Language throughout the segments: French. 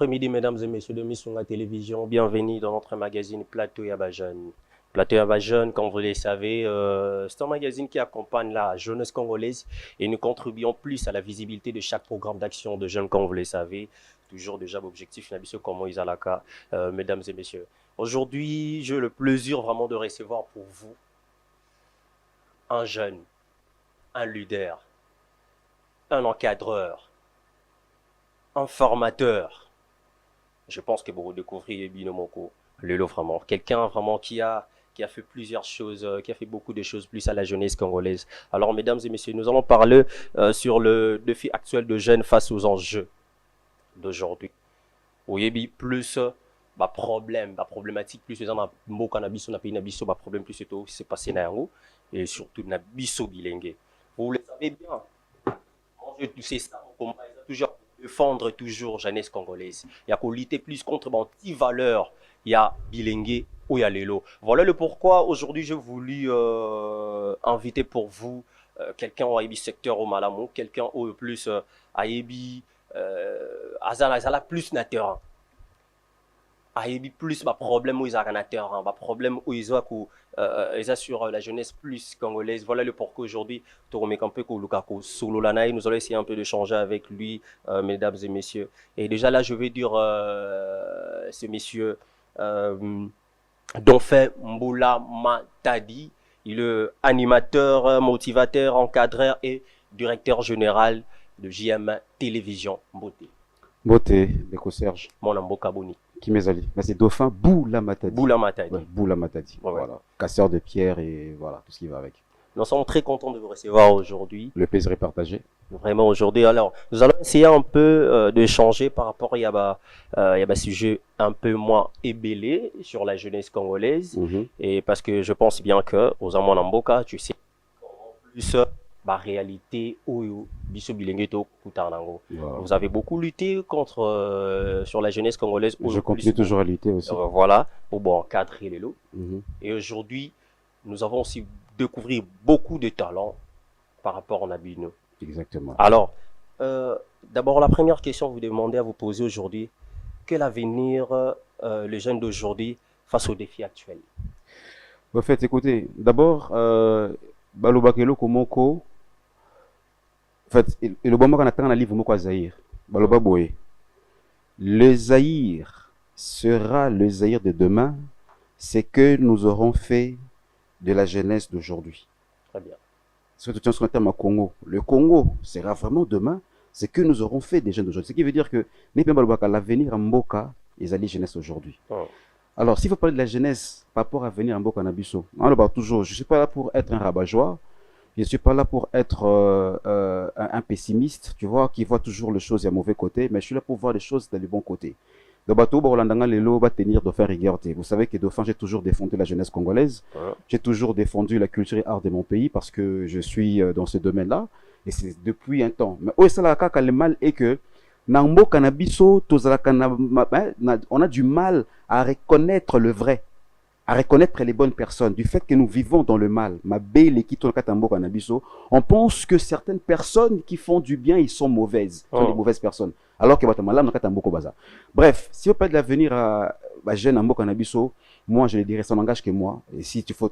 après-midi, mesdames et messieurs de Missunga Télévision. Bienvenue dans notre magazine Plateau Yaba Jeune. Plateau Yaba Jeune, comme vous le savez, c'est un magazine qui accompagne la jeunesse congolaise et nous contribuons plus à la visibilité de chaque programme d'action de jeunes, comme vous le savez. Toujours déjà objectif, comment ils alaka, mesdames et messieurs. Aujourd'hui, j'ai le plaisir vraiment de recevoir pour vous un jeune, un leader, un encadreur, un formateur. Je pense que vous découvrez Binomoko, Lelo vraiment. Quelqu'un vraiment qui a fait plusieurs choses, qui a fait beaucoup de choses plus à la jeunesse congolaise. Alors, mesdames et messieurs, nous allons parler sur le défi actuel de jeunes face aux enjeux d'aujourd'hui. Oui, plus problématique, plus dans le cannabis, on a pays problème plus c'est passé dans et surtout dans biso bilingue. Vous le savez bien. C'est ça, comment ils ont toujours défendre toujours jeunesse congolaise. Il y a qu'à lutter plus contre les valeurs. Il y a bilingue ou il y a l'élo. Voilà le pourquoi aujourd'hui j'ai voulu inviter pour vous quelqu'un au Aïbi secteur au Malamou, quelqu'un au plus Aïbi Azala plus nateur. Aïbi plus problème où ils ont nateur, problème où ils ont sur la jeunesse plus congolaise. Voilà le pourquoi aujourd'hui nous allons essayer un peu de changer avec lui, mesdames et messieurs. Et déjà là je vais dire ce monsieur Donfin Mboula Matadi, il est animateur, motivateur, encadreur et directeur général de JM Télévision Beauté. Beauté, Beko Serge. Mon nom Kaboni. Qui m'ezali. Mais c'est Dauphin Boula Matadi. Boula Matadi. Ouais, Boula Matadi. Ouais, voilà. Casseur de pierre et voilà, tout ce qui va avec. Nous sommes très contents de vous recevoir aujourd'hui. Le plaisir est partagé. Vraiment aujourd'hui. Alors, nous allons essayer un peu de changer par rapport à un sujet un peu moins ébélé sur la jeunesse congolaise. Et parce que je pense bien que, aux Amouanamboka, tu sais, en plus, réalité, vous avez beaucoup lutté contre sur la jeunesse congolaise. Je continue toujours à lutter aussi. Voilà, pour encadrer les lots. Et aujourd'hui, nous avons aussi découvert beaucoup de talents par rapport à Nabino. Exactement. Alors, d'abord, la première question que vous demandez à vous poser aujourd'hui, quel avenir les jeunes d'aujourd'hui face aux défis actuels? En fait, écoutez, d'abord, Balobakelo Komoko, en fait, le bon moment qu'on attend dans le livre Moko Zahir, Baloba Boé, le Zahir sera le Zahir de demain, c'est que nous aurons fait de la jeunesse d'aujourd'hui. Très bien. Ce que tu as terme à Congo. Le Congo sera vraiment demain, c'est que nous aurons fait des jeunes d'aujourd'hui. Ce qui veut dire que l'avenir en Mboka, ils allaient jeunesse aujourd'hui. Alors, s'il faut parler de la jeunesse par rapport à venir en Mboka Nabiso, on le parle toujours. Je ne suis pas là pour être un rabat-joie. Je ne suis pas là pour être un pessimiste, tu vois, qui voit toujours les choses à mauvais côté, mais je suis là pour voir les choses dans le bon côté. Le bateau, va tenir Dauphin rigueur. Vous savez que Dauphin, j'ai toujours défendu la jeunesse congolaise. J'ai toujours défendu la culture et art de mon pays parce que je suis dans ce domaine-là. Et c'est depuis un temps. Mais le mal est que on a du mal à reconnaître le vrai, à reconnaître les bonnes personnes, du fait que nous vivons dans le mal. On pense que certaines personnes qui font du bien, ils sont mauvaises, sont des mauvaises personnes. Alors que bref, si on parle de l'avenir à jeune Ambo Canabiso, moi je le dirais, ça n'engage que moi. Et si tu faut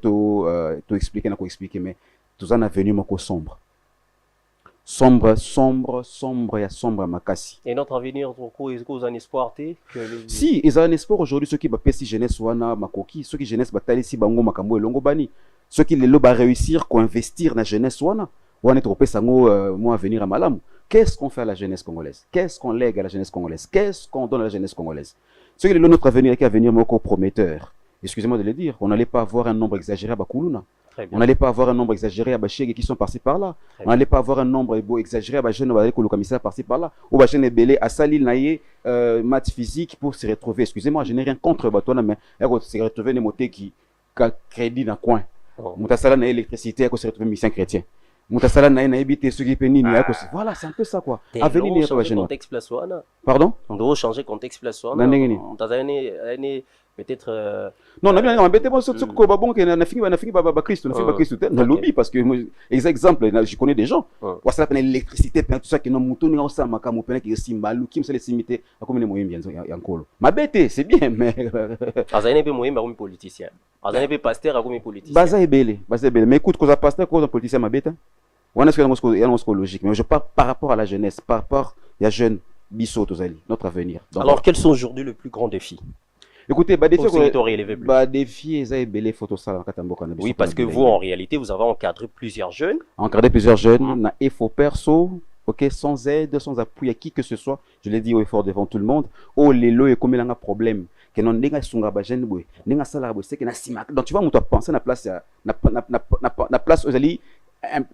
expliquer, mais tout un avenir sombre. Sombre, il y a sombre à Makassi. Et notre avenir, est-ce que vous avez un espoir? Si, ils ont un espoir aujourd'hui, ceux qui bapesi jeunesse wana makoki, ceux qui jeunesse batali si bango makambo elongo bani, ceux qui les loba réussir qu'on investir dans la jeunesse wana être opé sango moi avenir à malamu. Qu'est-ce qu'on fait à la jeunesse congolaise? Qu'est-ce qu'on lègue à la jeunesse congolaise? Qu'est-ce qu'on donne à la jeunesse congolaise? Ceux qui ont notre avenir qui est avenir moko prometteur. Excusez-moi de le dire, on n'allait pas avoir un nombre exagéré à Bakuluna. On n'allait pas avoir un nombre exagéré à Bacheg qui sont passés par là. On n'allait pas avoir un nombre exagéré à Bacheg le commissaire passé par là. Ou Bacheg est belé à Salil Naye, maths physique pour se retrouver. Excusez-moi, je n'ai rien contre Batona, mais se retrouver des motés qui crédit dans le coin. Moutasala n'a électricité, se retrouver mission chrétien. Moutasala n'a habité ceux qui pénissent. Voilà, c'est un peu ça quoi. Avenir n'est pas contexte place. Pardon? On doit changer contexte place. Peut-être. Non, on a bien embêté moi surtout que bon que na fini ba Christ, na fini ba Christ na lobby parce que exemple je connais des gens. Wa ça la l'électricité tout ça que non muto ni ça makamu pena ki simbalu kim ça les simité akomi ne moyembi ya nkolo. Mabete c'est bien mais azane pe moyembi akomi politicien. Azane pe pasteur akomi politicien. Baza ebele mais écoute cause pasteur cause politicien mabete. On est ce qu'il y a logique mais je parle par rapport à la jeunesse, par rapport il y a jeunes biso tozali notre avenir. Donc, alors quels sont aujourd'hui les plus grands défis? Écoutez, défi oui, parce que vous, en réalité, vous avez encadré plusieurs jeunes. Na effort perso, ok, sans aide, sans appui à qui que ce soit. Je l'ai dit au effort devant tout le monde. Oh, les lois et comme il y a un problème. Que non denga sunga ba jeune boy, denga sala boy, c'est que na sima. Donc tu vois, on doit penser na place, na place aux alliés.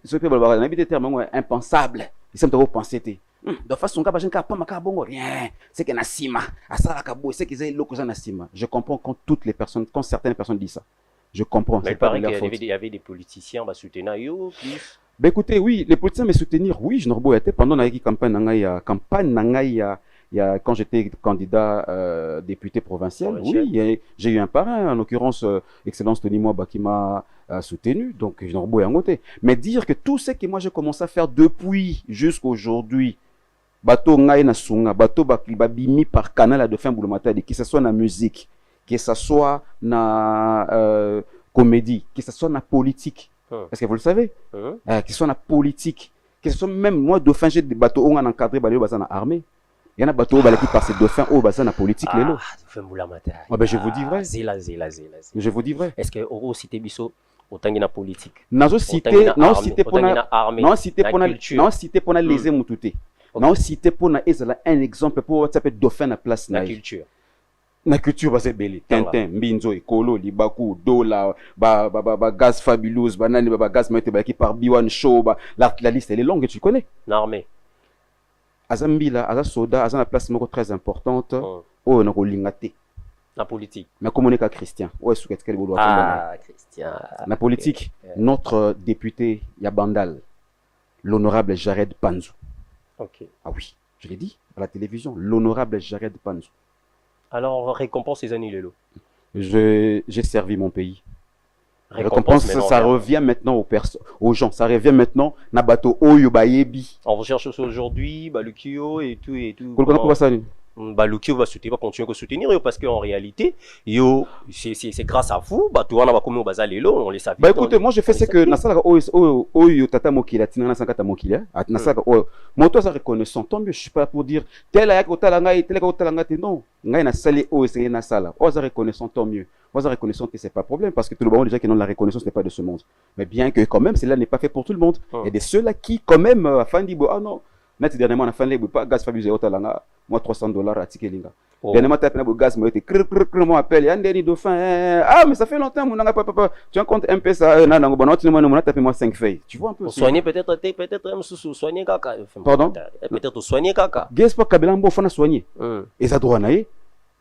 Ce que vous avez dit terme impensable. Il semble penser te. De façon que je ne rien, c'est que Nassima, c'est qu'ils ont Nassima. Je comprends quand toutes les personnes, quand certaines personnes disent ça. Je comprends. Mais il paraît qu'il y avait des politiciens qui soutenaient plus. Ben écoutez, oui, les politiciens me soutenir, oui, je n'ai pas pendant la campagne, quand j'étais candidat député provincial, oui, j'ai eu un parrain, en l'occurrence, Excellence Tony Mwaba qui m'a soutenu, donc je n'ai pas noté. Mais dire que tout ce que moi j'ai commencé à faire depuis jusqu'à aujourd'hui, bateau ngai na sunga bateau babimi par canal à Dauphin Boulomatadi, que ce soit na musique, que ce soit na comédie, que ce soit na politique, parce que vous le savez, que ce soit na politique, que ce soit même moi Dauphin j'ai des bateaux on a encadré bateau basa na armée, il y en a bateau qui par ces Dauphins au basa na politique lelo. Dauphin Boulomatadi. Ben je vous dis vrai. Je vous dis vrai. Est-ce que au cité biso autant na politique? Non cité pour na léser mutute. Non, cité pour un exemple pour WhatsApp Dauphin na place na culture. Na culture va c'est belé. Tintin, Mbinzo, Ekolo, Libaku, Dola, Gaz Fabulous, Banani, Gaz Maïté, qui par Biwan Show, la liste elle est longue, tu connais. L'armée. Azambila, Azasoda, Azan la place très importante. Oh, on a lingate. La politique. Mais comme on est qu'à Christian. Ouais, sous quel Christian. La politique, notre député Yabandal, l'honorable Jared Panzou. Okay. Ah oui, je l'ai dit à la télévision, l'honorable Jared Panzou. Alors, récompense ces années, Lelo. J'ai servi mon pays. Récompense, ça revient maintenant aux gens. Ça revient maintenant na bateau Oyo Bayebi. On recherche aujourd'hui, Balukio et tout. Lukio va continuer à soutenir parce qu'en réalité, c'est grâce à vous, on les savait. Bah écoutez, moi je fais ce que Nasala Oyo Tata Mokila, Tina Sankata Mokila, Nasala Oyo. Moi, toi, ça reconnaissant, tant mieux, je suis pas là pour dire tel a Kotalanga, tel a Kotalanga, non. Ngai na sali Oyo, c'est Nasala. Oyo, ça reconnaissant, tant mieux. Oyo, ça reconnaissant, c'est pas problème parce que tout le monde déjà qui non la reconnaissance n'est pas de ce monde. Mais bien que quand même, cela n'est pas fait pour tout le monde. Il y a des ceux-là qui, quand même, afin de dire, ah non. Net dernièrement, on a fait les pas gaz Fabius et Otalanga, moi $300 à Tikelinga. Dernièrement, tu as fait gaz, moi, moi, appelle, Yandeni Dauphin. Ah, mais ça fait longtemps, mon papa, tu as un compte MP, ça, non, bon, tu m'as tapé moi 5 feuilles. Tu vois un peu. Soigner peut-être, soigner caca. Pardon? Peut-être soigner caca. Qu'est-ce que Kabelambo faut soigner? Et ça doit naïe.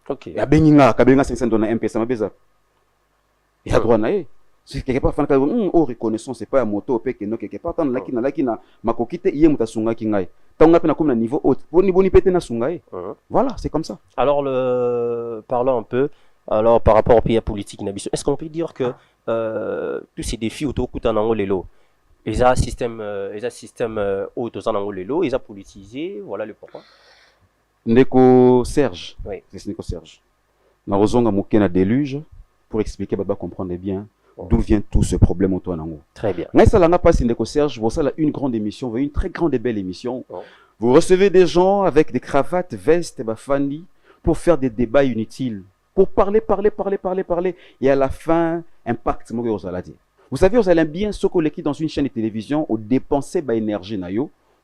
Ok. Ya Beninga, Kabelinga 500 dollars MP, ça m'a besoin. Il y a droit naïe. Si quelque part, oh, reconnaissance, c'est pas un moto, quelque part, tant là qui n'a ma coquille, il y a un tasunga qui n'a. Tant qu'on a comme un niveau haut, voilà, c'est comme ça. Alors, parlons un peu, alors par rapport au pays politique, est-ce qu'on peut dire que tous ces défis autour de Lelo, ils ont un système autour de Lelo, ils ont politisé, voilà le pourquoi. Ndeko Serge, oui. C'est Ndeko Serge. Nous avons un déluge pour expliquer, pour comprendre bien. D'où vient tout ce problème autour de nous. Très bien. Mais ça n'a pas passé Ndeko Serge, vous savez, une grande émission, une très grande et belle émission. Vous recevez des gens avec des cravates, vestes et bafani pour faire des débats inutiles, pour parler, et à la fin, impact. Vous savez, vous allez bien se coller dans une chaîne de télévision ou dépenser de l'énergie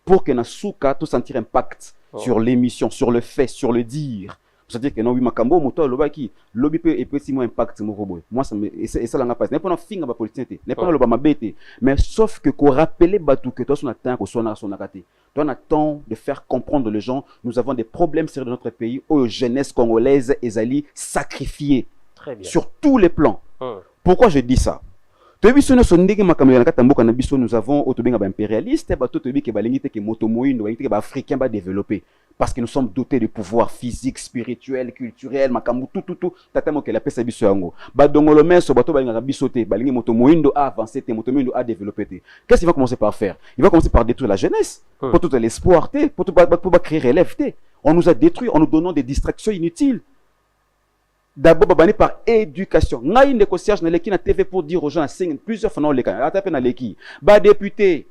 pour que na souka tout sentir impact sur l'émission, sur le fait, sur le dire. C'est-à-dire que non, oui, makambo, moto, lobaki, lobby peut et petit moins impact, moi, ça me, et ça, l'en a pas. N'est pas un finger à politique, n'est pas un lobama bête. Mais sauf que, qu'on rappelle, batou, que toi, on attend, qu'on soit son agaté. Toi, on attend de faire comprendre les gens, nous avons des problèmes sérieux dans notre pays, aux jeunesse congolaise, et ali sacrifiées. Très bien. Sur tous les plans. Pourquoi je dis ça? Nous avons impérialiste, qui est africain, développé. Parce que nous sommes dotés de pouvoirs physiques, spirituels, culturels, makambu, tout. Tatamo que la paix biso yango. Ba dongolo meso bato ba ngaka biso te, ba lingi moto moindo a avancé te, moto moindo a développé te. Qu'est-ce qu'il va commencer par faire? Il va commencer par détruire la jeunesse, pour tout l'espoir te, pour créer relève te. On nous a détruits en nous donnant des distractions inutiles. D'abord, babané par éducation. N'a une négociation na leki na TV pour dire aux gens plusieurs fois non les cas. Atape na leki. Ba député.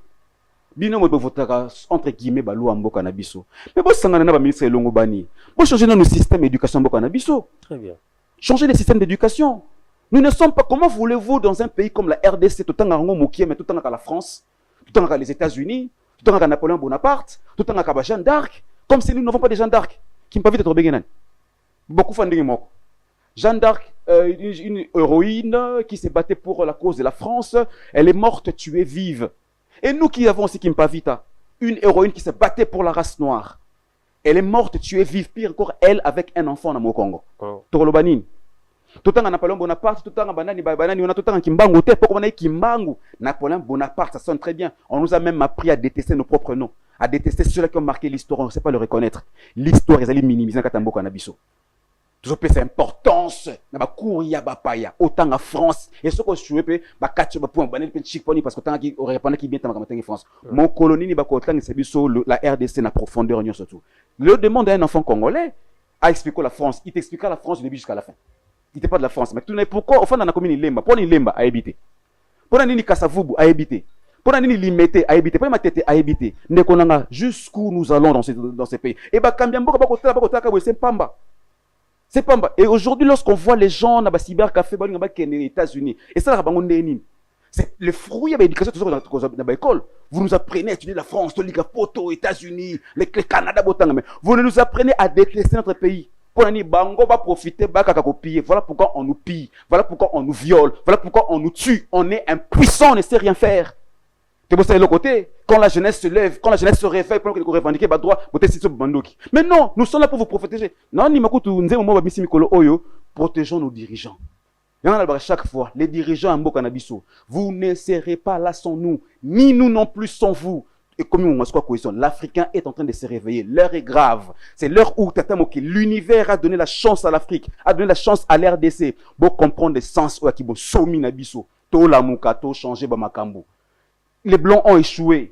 Bino mo votera entre guillemets ba loi mboka na biso. Mais bo sangana na ba ministre elongo bani. Bo changer nos systèmes d'éducation mboka na biso. Très bien. Changer les systèmes d'éducation. Nous ne sommes pas, comment voulez-vous dans un pays comme la RDC, tout en rango mokie, mais tout en la France, tout en les États-Unis, tout en Napoléon Bonaparte, tout en Jeanne d'Arc, comme si nous n'avons pas de Jeanne d'Arc qui ne peuvent pas être béguénan. Beaucoup font des mots. Jeanne d'Arc, une héroïne qui s'est battue pour la cause de la France, elle est morte, tuée vive. Et nous qui avons aussi Kimpavita, une héroïne qui s'est battue pour la race noire. Elle est morte, tuée vive, pire encore, elle avec un enfant dans mon Congo. Torolobanine. Tout le temps Napoléon Bonaparte, tout le temps banani, on a tout le temps Kimbangu, pourquoi on a Kimbangu? Napoléon Bonaparte, ça sonne très bien. On nous a même appris à détester nos propres noms, à détester ceux-là qui ont marqué l'histoire, on ne sait pas le reconnaître. L'histoire, ils allaient minimiser Katambo Kanabiso. Toujours plus importance, na ba courir ba paya, autant en France, et ce qu'on joue pe ba catch ba point banel pe chic poni parce que tant qui aurait pas qui bien tant en France. Mon colonie ni ba kotan c'est biso la RDC na profondeur union surtout. Le demande à un enfant congolais à expliquer la France, il t'expliquera la France du début jusqu'à la fin. Il n'était pas de la France, mais tout n'est pourquoi au fond dans la commune Lemba, pour Lemba à habiter. Pour nini Kasavubu à habiter. Pour nini Limete à habiter, pour Matete à habiter. Nekonanga jusqu'où nous allons dans ces pays. Et bah Kambiambo ba kotaka c'est Pamba. C'est pas. Et aujourd'hui, lorsqu'on voit les gens dans le cybercafé, dans les États-Unis, et ça, c'est le fruit de l'éducation dans l'école. Vous nous apprenez à étudier la France, les États-Unis, le Canada, vous nous apprenez à détester notre pays. Pour nous bango va profiter, voilà pourquoi on nous pille, voilà pourquoi on nous viole, voilà pourquoi on nous tue. On est impuissant, on ne sait rien faire. C'est pour ça de l'autre côté, quand la jeunesse se lève, quand la jeunesse se réveille, pour que vous revendiquez le droit, vous êtes bandoki. Mais non, nous sommes là pour vous protéger. Non, ni makutu nze moment bisi mikolo oyo, protégeons nos dirigeants. Il y en a chaque fois, les dirigeants en Mboka Nabiso, vous ne serez pas là sans nous, ni nous non plus sans vous. Et comme on quoi cohésion, l'Africain est en train de se réveiller. L'heure est grave. C'est l'heure où l'univers a donné la chance à l'Afrique, a donné la chance à l'RDC. Pour comprendre le sens où qui bon somi Nabiso, to la muka, to changer ba makambo. Les Blancs ont échoué.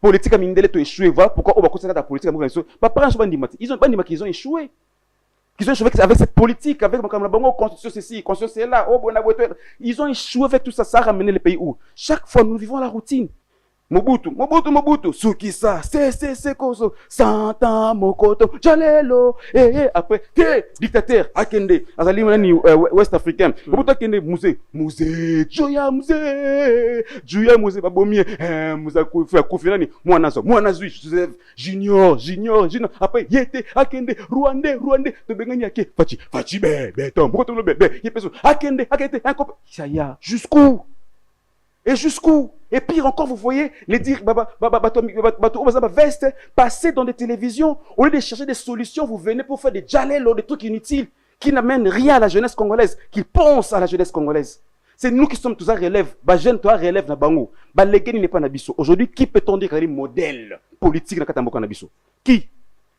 Politique Mindele a échoué. Voilà pourquoi on va considérer la politique. Ils ont échoué. Ils ont échoué avec cette politique, avec la constitution ceci, constitution là. Ils ont échoué avec tout ça. Ça a ramené le pays où chaque fois nous vivons la routine. Mobutu, Sukisa, c'est Koso, Santa Mokoto, Jalelo, après, dictateur, Akende, Azali Manani, West Africain, Mobutu Akende, Musée, Joya Musée, Babomie, Moussa Koufirani, Moanazu, Junior, après, Yete, Akende, Rwandais, Tobengani Ake, Fachi, Béton, Mokoto Bébé, Akende, un copain, ça y a, jusqu'où? Et jusqu'où? Et pire encore, vous voyez, les dire, veste, passer dans des télévisions, au lieu de chercher des solutions, vous venez pour faire des jalelo, des trucs inutiles, qui n'amènent rien à la jeunesse congolaise, qui pensent à la jeunesse congolaise. C'est nous qui sommes tous à relève. Jeune, toi, relève na bango. Léguen n'est pas nabiso. Aujourd'hui, qui peut-on dire qu'il y a un modèle politique dans Katamboka nabiso? Qui?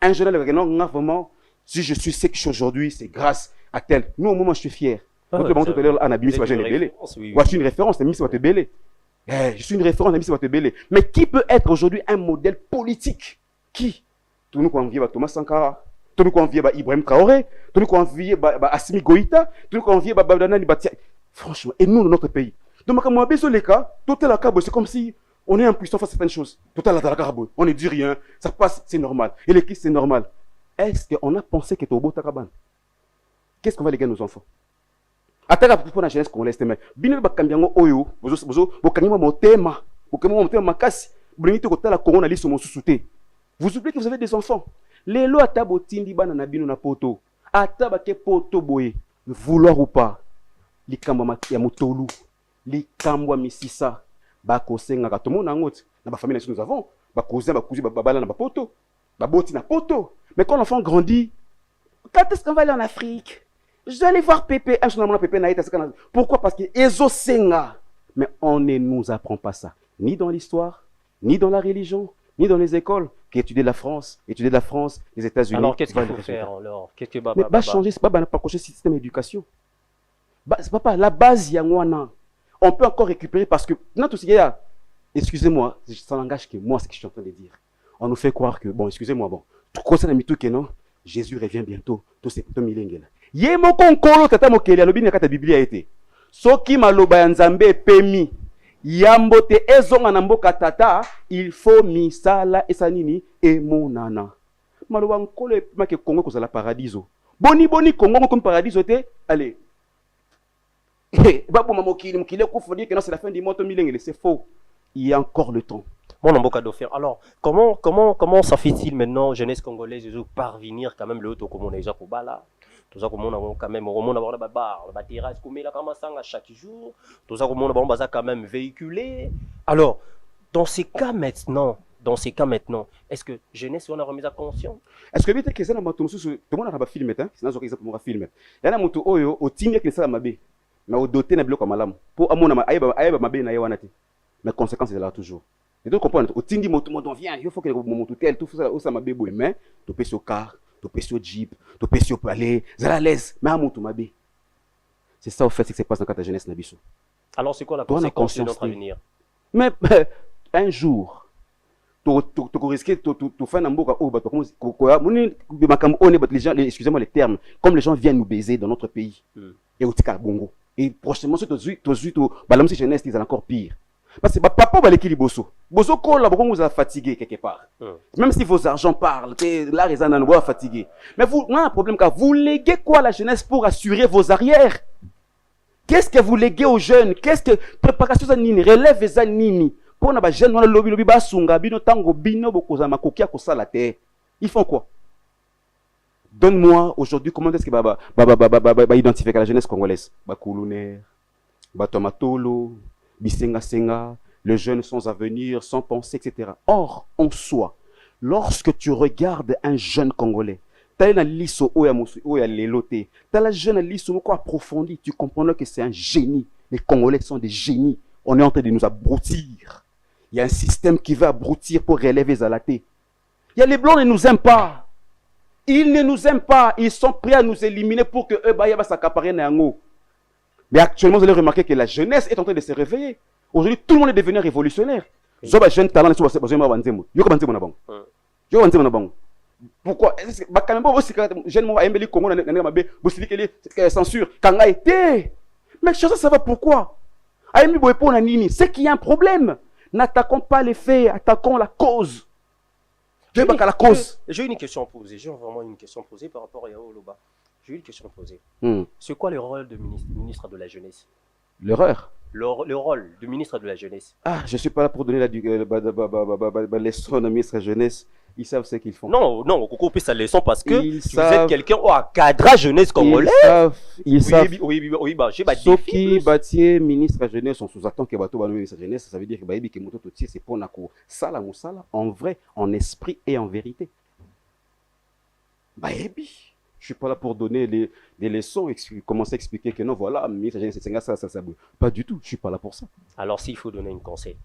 Un jeune, non, vraiment, si je suis ce que je suis aujourd'hui, c'est grâce à tel. Nous, au moment où je suis fier. Je suis une référence, je suis une référence, mais qui peut être aujourd'hui un modèle politique? Qui? Tout nous convient à Thomas Sankara, tout nous convient à Ibrahim Traoré, tout nous convient à Assimi Goïta, tout nous convient à Badanani Batia. Franchement, et nous, dans notre pays. Donc, quand on a besoin de cas, tout est là, c'est comme si on est impuissant face à certaines choses. Tout est là, on ne dit rien, ça passe, c'est normal. Et l'équipe, c'est normal. Est-ce qu'on a pensé que tu es au beau Takaban? Qu'est-ce qu'on va léguer à nos enfants? Ataka pour la jeunesse congolaise mais bino bakambiango oyo bozo bokangima motema makasi bringite ko tala Congo na liso mosusuté. Vous oubliez que vous avez des enfants. Les lois tabotindi bana na bino na poto ataba ke poto boye vouloir ou pas likamba ya motolu likamba misisa bakosenga ka tomo na ngoti na ba famille nous avons bakozi babala na poto baboti na poto. Mais quand l'enfant grandit, quand est-ce qu'on va aller en Afrique? Je vais aller voir Pépé. Pourquoi? Parce que Ezo Senga. Mais on ne nous apprend pas ça. Ni dans l'histoire, ni dans la religion, ni dans les écoles. qui étudie la France, les États-Unis. Alors, qu'est-ce qu'il faut faire alors? Qu'est-ce que Mais va changer, c'est pas pas cocher le système d'éducation. C'est pas la base, il y a un. On peut encore récupérer parce que, non, tout ce qu'il y a, excusez-moi, ça n'engage que moi, ce que je suis en train de dire. On nous fait croire que, bon, excusez-moi, bon, tout ça, tout non, Jésus revient bientôt, tout c'est plutôt milengela. Yé mon konkolo, tata mokeli, alobi na kata Biblia été. Soki maloba ya Nzambe pemi, yambote ezonga na mboka tata, il faut misala esanini e monana. Maloba nkolo epema ke Congo kozala paradiso. Boni Congo comme paradiso te, allez. Babou mamokili mokili kufu dire que non c'est la fin du monde milengela, c'est faux. Il y a encore le temps. Mon amboka d'offrir. Alors, comment ça fait-il maintenant, jeunesse congolaise, de parvenir quand même le haut comme on est déjà pour bala? Tout ça comme on a quand même, on a avoir la barre, la terrasse, comme il a commencé à chaque jour. Tout ça comme on a quand même véhiculé. Alors, dans ces cas maintenant, est-ce que jeunesse on a remis à conscience? Est-ce que bien que ça n'a pas tout le monde a pas filmé, hein? Sinon ça pour filmer. Il y a un moto oyo au timia que ça m'a bé. Mais au doté na bloc malam. Pour amona ayeba mabé na yewanati. Mais conséquence c'est là toujours. Et donc comprendre au tindi moto vient, il faut que le moto tel tout ça ça m'a bé mais tu peux sur car, tu peux sur jeep, tu peux sur palais, ça l'aise, mais à moto mabé. C'est ça au fait ce qui se passe dans la jeunesse na biso. Alors c'est quoi la conséquence de notre avenir? Mais un jour tu risques tu faire n'amboka oh bato les gens excusez-moi les termes comme les gens viennent nous baiser dans notre pays et au tika bongo et prochainement c'est to balam si jeunesse ils encore pire parce que papa va l'équilibre bosso kola beaucoup vous a fatigué quelque part même si vos argents parlent là les gens vous fatigué mais vous on a un problème car vous léguez quoi à la jeunesse pour assurer vos arrières. Qu'est-ce que vous léguez aux jeunes? Qu'est-ce que préparation ça nini relève les nini pour na ba jeune wana lobi ba sunga bino tango bino bokoza makoki akosala te. Ils font quoi? Donne-moi aujourd'hui comment est-ce que ba identifier la jeunesse congolaise? Ba kuluner, ba tomatolo, bisenga senga, les jeunes sans avenir, sans pensée, etc. Or, en soi, lorsque tu regardes un jeune congolais, t'as la lisso oya leloté, t'as la jeune lisso quoi approfondie, tu comprends que c'est un génie. Les Congolais sont des génies. On est en train de nous abrutir. Il y a un système qui veut abrutir pour relever Zalaté. Il y a les blancs ne nous aiment pas. Ils ne nous aiment pas. Ils sont prêts à nous éliminer pour que eux va s'accaparer n'ango. Mais actuellement, vous allez remarquer que la jeunesse est en train de se réveiller. Aujourd'hui, tout le monde est devenu révolutionnaire. Zoba jeune talent sur pourquoi quand même jeune moi embeli Congo na mabe bosili censure kanga été. Mais ça va pourquoi? Aimi boepo na nini? C'est qu'il y a un problème. N'attaquons pas les faits, attaquons la cause. J'ai une question à poser. J'ai vraiment une question à poser par rapport à Yao Loba. J'ai une question à poser. C'est quoi le rôle du ministre de la Jeunesse? L'erreur. Le rôle du ministre de la Jeunesse. Ah, je ne suis pas là pour donner la leçon au ministre de la Jeunesse. Ils savent ce qu'ils font. Non, on coupe sa leçon parce que vous êtes quelqu'un au cadrage jeunesse congolais. Ils savent. Oui, bah, j'ai pas dit. Ceux qui bâtient ministre de la Jeunesse, on sous-attend que bateau ministre de la Jeunesse, ça veut dire que Baïbi Kemoto Toti, c'est pour Nako. Sala Moussala, en vrai, en esprit et en vérité. Baïbi. Je ne suis pas là pour donner des leçons, commencer à expliquer que non, voilà, ministre de la Jeunesse, ça. Pas du tout, je ne suis pas là pour ça. Alors, s'il faut donner un conseil.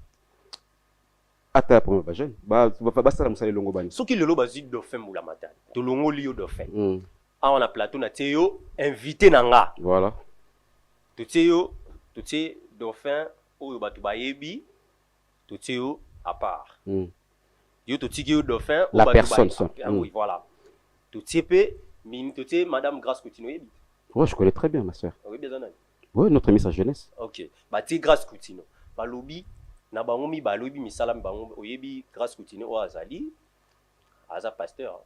Ata pour ma jeune ça la musala longo bani soki lelo bazid do fem la matin to longo lio do fem a on a plateau na teo invité nanga voilà to teo do fin o batu bayebi to teo à part yo to tiki do fin la personne oui voilà to tiepe min to tie madame Grâce Coutinho yebi. Ouais, je connais très bien ma sœur. Oui, bien sûr. Ouais, notre ministre de la Jeunesse. OK, ba ti Grâce Coutinho ba lobi na bango mi balobi misala bango oyebi Grâce Coutinho o azali aza pasteur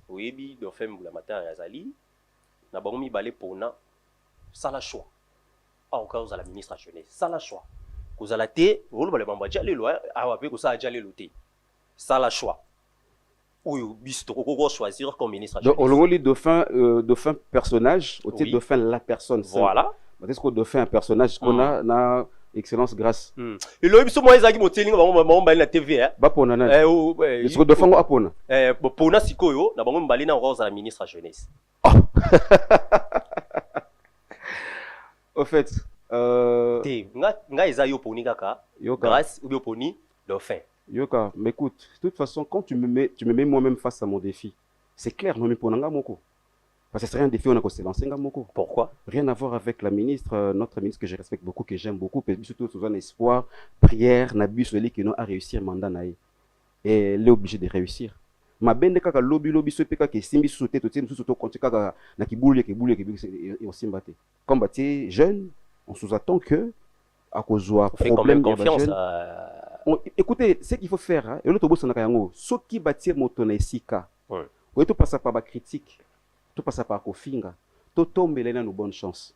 oyebi do fem la matin azali na bango mi balé pona sala choix au cas où la ministre de la Jeunesse sala choix kozala te rolo balé bamba jalelo awa pe ko sa jalelo te sala choix ou bisto ko choisir comme ministre de la Jeunesse. Donc on lit dauphin personnage au titre dauphin la personne. Voilà. Est-ce qu'on dauphin un personnage qu'on a na Excellence Grâce. Et le biso moi ezaki motelinga bango ba na TV ba pona na. Est-ce que dauphin ko apona? Pona sikoyo na bango mbali na rose la ministre de la Jeunesse. Au fait nga eza yo poni kaka Grâce ou yo poni dauphin. Yoka, mais écoute, de toute façon, quand tu me mets moi-même face à mon défi, c'est clair, non, mais pour Nanga Moko. Parce que c'est un défi, on a s'est lancé Nanga Moko. Pourquoi? Rien à voir avec la ministre, notre ministre que je respecte beaucoup, que j'aime beaucoup, puis surtout sous un espoir, prière, Nabu Soli qui n'a à réussir mandat naï. Et elle est obligée de réussir. Ma bende kaka lobby ce peka qui simbi sauté tout tim sous compte kaka na kiboulie et aussi mbaté. Comme baté jeune, on sous-attend que à cause de problème confiance écoutez, ce qu'il faut faire hein, et l'autre boss na kayango, ce qui bâtir motona esika. Ouais. Ou tout passe par ba critique, tout passe par kofinga, tout tombe les na bonne chance.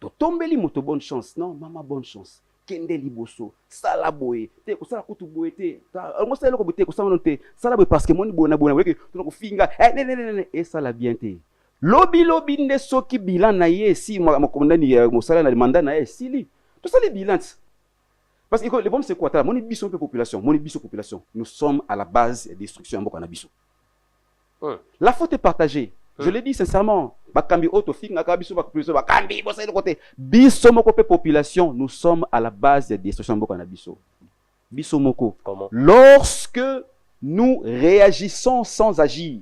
Tout tombe li moto bonne chance, non, maman bonne chance. Kende liboso sala boye te ko sala kutu boye te ngo sala ko bote ko sala te sala boye parce que moni bona weke to ko finga ne et sala bien te lobby nde soki bilan na ye si mo kondani mo sala na mandat na ye sili to sala bilan parce que le problème c'est quoi ta moni biso population nous sommes à la base de destruction en bokana biso la faute est partagée. Je le dis sincèrement, population, nous sommes à la base de la destruction de Bisso. Bisso Moko. Comment? Lorsque nous réagissons sans agir,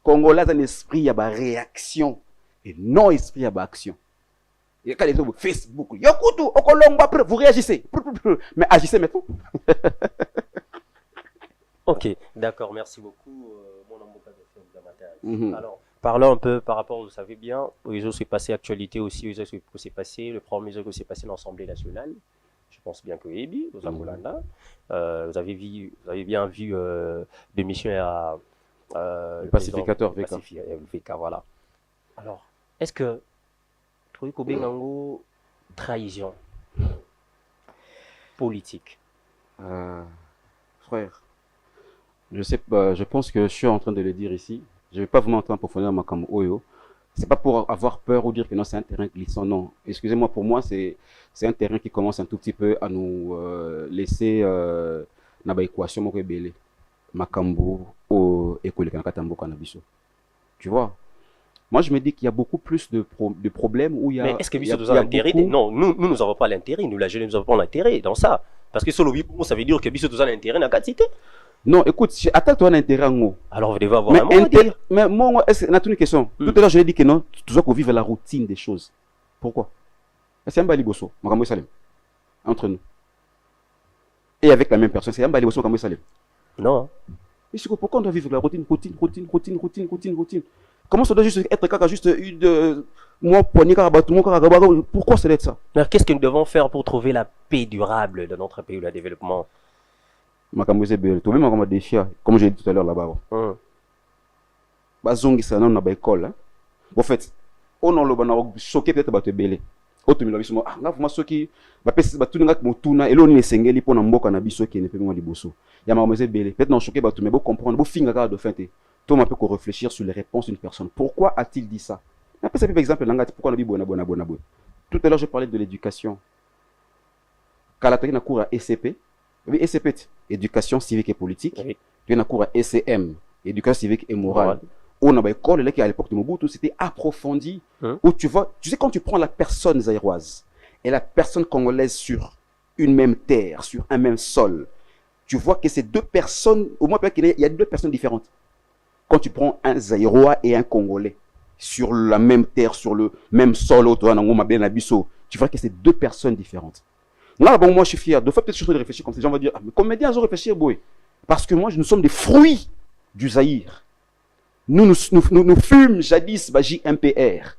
Congolais a un esprit, il y a une réaction et non esprit, il y a une action. Et quand les autres Facebook, vous réagissez, mais agissez maintenant. Ok, d'accord, merci beaucoup, mon avocat de Alors, parlons un peu par rapport, vous savez bien, aux autres s'est passé actualité aussi, aux autres s'est passé, le premier jour qui s'est passé dans l'Assemblée nationale. Je pense bien que Ebi, aux Angolanda, vous avez bien vu l'émission à le pacificateur VK, voilà. Alors, est-ce que Troïko Bengango trahison politique? Frère. Je sais pas, je pense que je suis en train de le dire ici. Je ne vais pas vraiment entrer en profondeur ma comme Oyo. C'est pas pour avoir peur ou dire que non, c'est un terrain glissant. Non, excusez-moi, pour moi, c'est un terrain qui commence un tout petit peu à nous laisser na ba équation moko ebele. Makambo au école Kanatambo Kanabiso. Tu vois? Moi, je me dis qu'il y a beaucoup plus de problèmes où il y a. Mais est-ce que Bisso nous a l'intérêt beaucoup... Non, nous n'avons pas l'intérêt. Nous, la jeunesse, nous n'avons pas l'intérêt dans ça. Parce que sur le Bibo, ça veut dire que Bisso nous a l'intérêt dans la cité. Non, écoute, attaque-toi un intérêt en haut. Alors, vous devez avoir un mot à dire. Mais moi, est-ce que une question? Tout à l'heure, je l'ai dit que non, tu dois vivre la routine des choses. Pourquoi? C'est un baliboso, Makambo Salem. Entre nous. Et avec la même personne, c'est un baliboso, Makambo Salem. Non. Et c'est pourquoi on doit vivre la routine? Comment ça doit juste être caca, juste une. Moi, poignet, pourquoi ça doit être ça? Mais qu'est-ce que nous devons faire pour trouver la paix durable dans notre pays ou le développement? Comme je l'ai dit tout à l'heure là-bas. Bazongi ça non na ba école. En fait, on a choqué peut-être ba te belé. Auto milo biso ah nga soki ba pesi ba tuninga motuna elo ni esengeli pona mboka na biso ki ne pe ngwa liboso. Ya makambo belé. Peut-être non choqué ba to mais bo comprendre, bo finga ka de fente. Toi on peut réfléchir sur les réponses d'une personne. Pourquoi a-t-il dit ça? Après ça par exemple nanga pourquoi na bi bona. Tout à l'heure je parlais de l'éducation. Kalataki na cours à ECP. Oui, ECP, éducation civique et politique. Oui. Tu as un cours à ECM, éducation civique et morale. On a une école qui à l'époque de Mobutu, c'était approfondi. Où tu vois, tu sais quand tu prends la personne zaïroise et la personne congolaise sur une même terre, sur un même sol, tu vois que ces deux personnes, au moins il y a deux personnes différentes. Quand tu prends un zaïrois et un congolais sur la même terre, sur le même sol, tu vois que c'est deux personnes différentes. Là, bon, moi, je suis fier. De fois, peut-être, je suis en train de réfléchir comme ça. Les gens vont dire, ah, mais comédiens, ils ont réfléchi, boy. Parce que moi, nous sommes des fruits du Zaïre. Nous fûmes jadis, JMPR,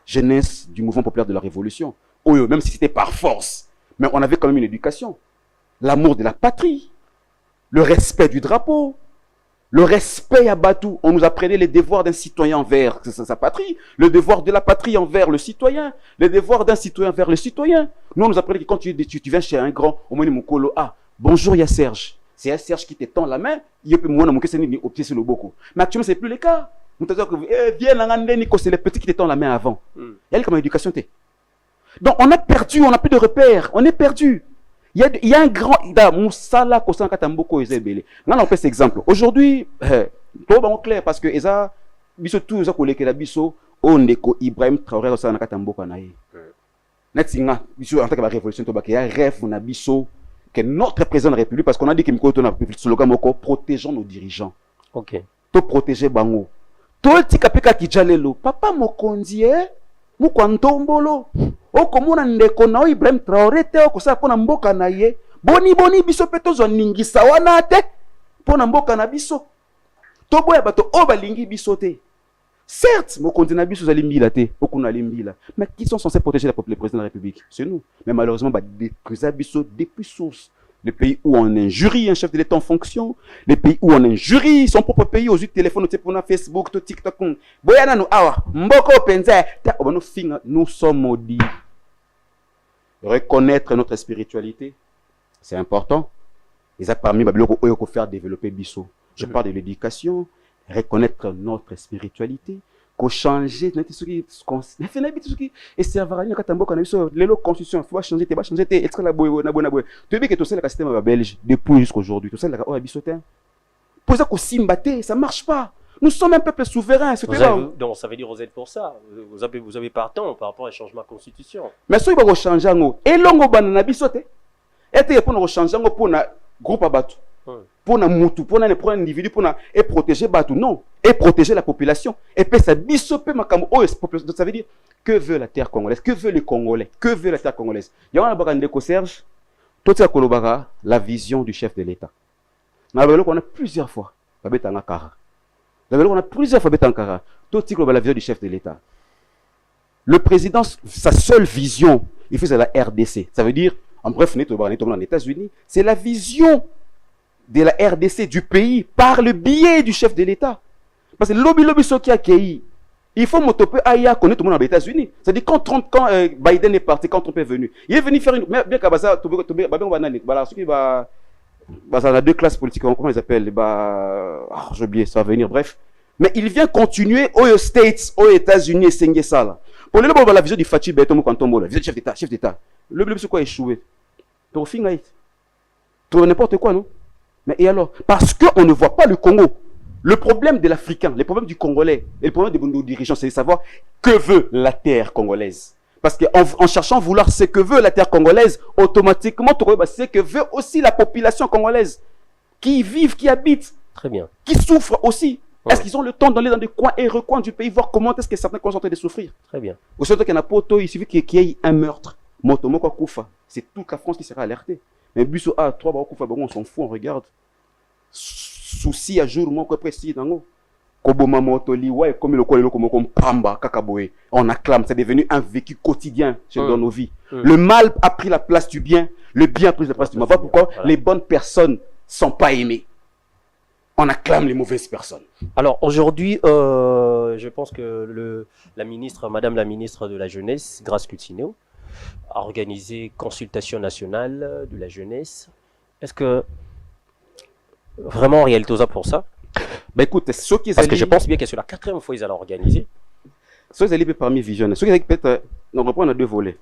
jeunesse du mouvement populaire de la Révolution. Oh, même si c'était par force. Mais on avait quand même une éducation. L'amour de la patrie. Le respect du drapeau. Le respect à Batou. On nous apprenait les devoirs d'un citoyen envers sa patrie. Le devoir de la patrie envers le citoyen. Le devoir d'un citoyen envers le citoyen. Nous, on nous apprenait que quand tu viens chez un grand, au moins, ah, bonjour, il y a Serge. C'est un Serge qui te tend la main. Il peut moi, c'est le boko. Mais actuellement, ce n'est plus le cas. Nous te disons que, viens, c'est les petits qui te tendent la main avant. Il y a comme éducation. Donc, on a perdu, on n'a plus de repères. On est perdu. Il y a un grand Moussala Kosan Katamboko Ezebele. Là, on fait cet exemple. Aujourd'hui, tout clair parce que Eza, biso tout Eza collègue la biso, on est ko Ibrahim Traoré Kosan Katamboko naïe. Net singa, biso en tant que révolution to baké rêve na biso que notre président de la République, parce qu'on a dit que Mikoto na slogan moko, protégeons nos dirigeants. Ok. To protéger bango. To tika peka kijalelo. Papa mokonzi mukwantombolo. Okomona ndeko na Ibrahim Traoré te okosa pona mboka na ye. Boni biso peto zo ningisa wana te. Pona mboka na biso. To boya bato o balingi biso te. Certes, mokonzi na biso zali mbila te, okuna ali mbila. Mais qui sont censés protéger le président de la République? C'est nous. Mais malheureusement, bah détruire biso depuis source. Le pays où on injurie un chef de l'État en fonction, le pays où on injurie son propre pays aux yeux de téléphone, Facebook, TikTok, boyana no awa, mboko penza, nous sommes maudits. Reconnaître notre spiritualité, c'est important. Ils ont parmi Babiloko Oyoko faire développer Bisso. Je parle de l'éducation, reconnaître notre spiritualité, qu'on change, et c'est avant de quand les constitution, faut changer, tu vas changer, tu es la boue, na boue. Tu veux que tout ça le système belge depuis jusqu'aujourd'hui, tout ça le oh bisotin. Pour ça qu'on s'imbatte, ça marche pas. Nous sommes un peuple souverain. Donc ça veut dire vous êtes pour ça. Vous avez partant par rapport au changement de constitution. Mais si vous changer et longo banana bisoté, et pour changer pour un groupe à bateau. Pour un moutou, pour un individu, pour et protéger Batou, non, et protéger la population. Et puis ça bisopé ma camo, ça veut dire que veut la terre congolaise, que veut les Congolais, que veut la terre congolaise. Il y a un bagandeko Serge, tout ça kolobara, la vision du chef de l'État. On a plusieurs fois, on a plusieurs fois tout ça la vision du chef de l'État. Le président, sa seule vision, il fait la RDC. Ça veut dire, en bref, on est aux États-Unis, c'est la vision de la RDC du pays par le biais du chef de l'État. Parce que lobby soki accueilli, il faut motoper aya connaître tout le monde aux États-Unis. C'est-à-dire quand Biden est parti, quand Trump est venu, il est venu faire une bien qu'à ça a deux classes politiques, comment ils appellent j'ai oublié, ça va venir, bref. Mais il vient continuer aux States, aux États-Unis et c'est ça là. Pour le la vision du Fachi Betomo Kantombo, la vision du chef d'État. Le bleu c'est quoi échoué. Pour finir, tout n'importe quoi non. Mais et alors? Parce qu'on ne voit pas le Congo. Le problème de l'Africain, le problème du Congolais, et le problème de nos dirigeants, c'est de savoir que veut la terre congolaise. Parce qu'en cherchant à vouloir ce que veut la terre congolaise, automatiquement, c'est que veut aussi la population congolaise. Qui y vivent, qui habitent. Très bien. Qui souffrent aussi. Ouais. Est-ce qu'ils ont le temps d'aller dans des coins et recoins du pays, voir comment est-ce que certains sont en train de souffrir? Très bien. Au sein qu'il y a un poteau, il suffit qu'il y ait un meurtre. Motomoko Koufa. C'est toute la France qui sera alertée. Mais Busso A, 3 on s'en fout, on regarde. Souci à jour, moi, précis, Koboma Motoli, ouais, comme le comme Pamba, Kakaboé. On acclame, c'est devenu un vécu quotidien dans nos vies. Le mal a pris la place du bien, le bien a pris la place du mal. Voilà pourquoi les bonnes personnes ne sont pas aimées. On acclame les mauvaises personnes. Alors aujourd'hui, je pense que Madame la ministre de la Jeunesse, Grace Coutinho, a organisé consultation nationale de la jeunesse. Est-ce que vraiment en réalité pour ça? Ben écoute, ceux qui parce que je pense bien que c'est la 4e fois qu'ils allaient organiser. Ceux qui allaient parmi visionnaires, ceux qui peut-être on reprend à 2 volets.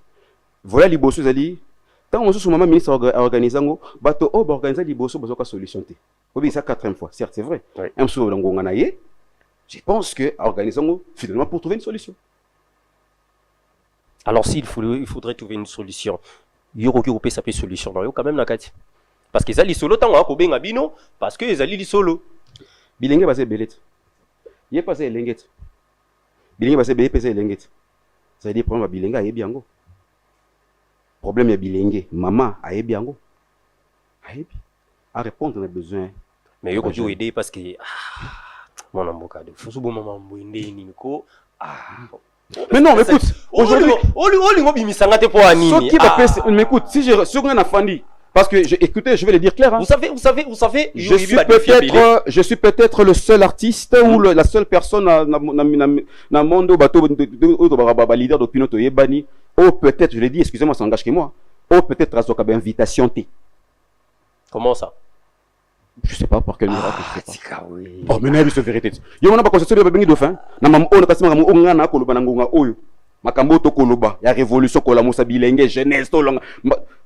Volet liboso zali. Tant on sous maman ministre a organisé bato organiser liboso besoin de solution té. Oui, ça 4e fois, certes c'est vrai. Un sou ngonganaye. Je pense que organisons finalement pour trouver une solution. Alors il faudrait trouver une solution. Yoko qui ça peut solution dans quand même nakati. Parce qu'ils allaient solo tant ko benga bino parce que ils allaient solo. Bilenge basé belet. Yé passé lenget. Bilenge basé belé passé lenget. Ça veut dire problème bilenge a yebiango. Problème ya bilenge, maman a yebiango. A yebi. À répondre à nos besoins. Mais yoko tu aider parce que mon amboka de faut bon maman mwende niko mais non, mais écoute, aujourd'hui mais écoute, si je suis un afandi. Parce que, écoutez, je vais le dire clair. Hein. Vous savez, je suis peut-être le seul artiste ou la seule personne dans le monde où leader d'opinion Toyebani. Ou peut-être, je l'ai dit, excusez-moi, ça engage que moi. Ou peut-être à une invitation T. Comment ça? Je sais pas par quel miracle. Je sais pas. Oui. Oh, mais c'est vérité. Il y a une conception de Babingi Dauphin. Makambo to koloba ya révolution kola musa bilenge jeunesse to longa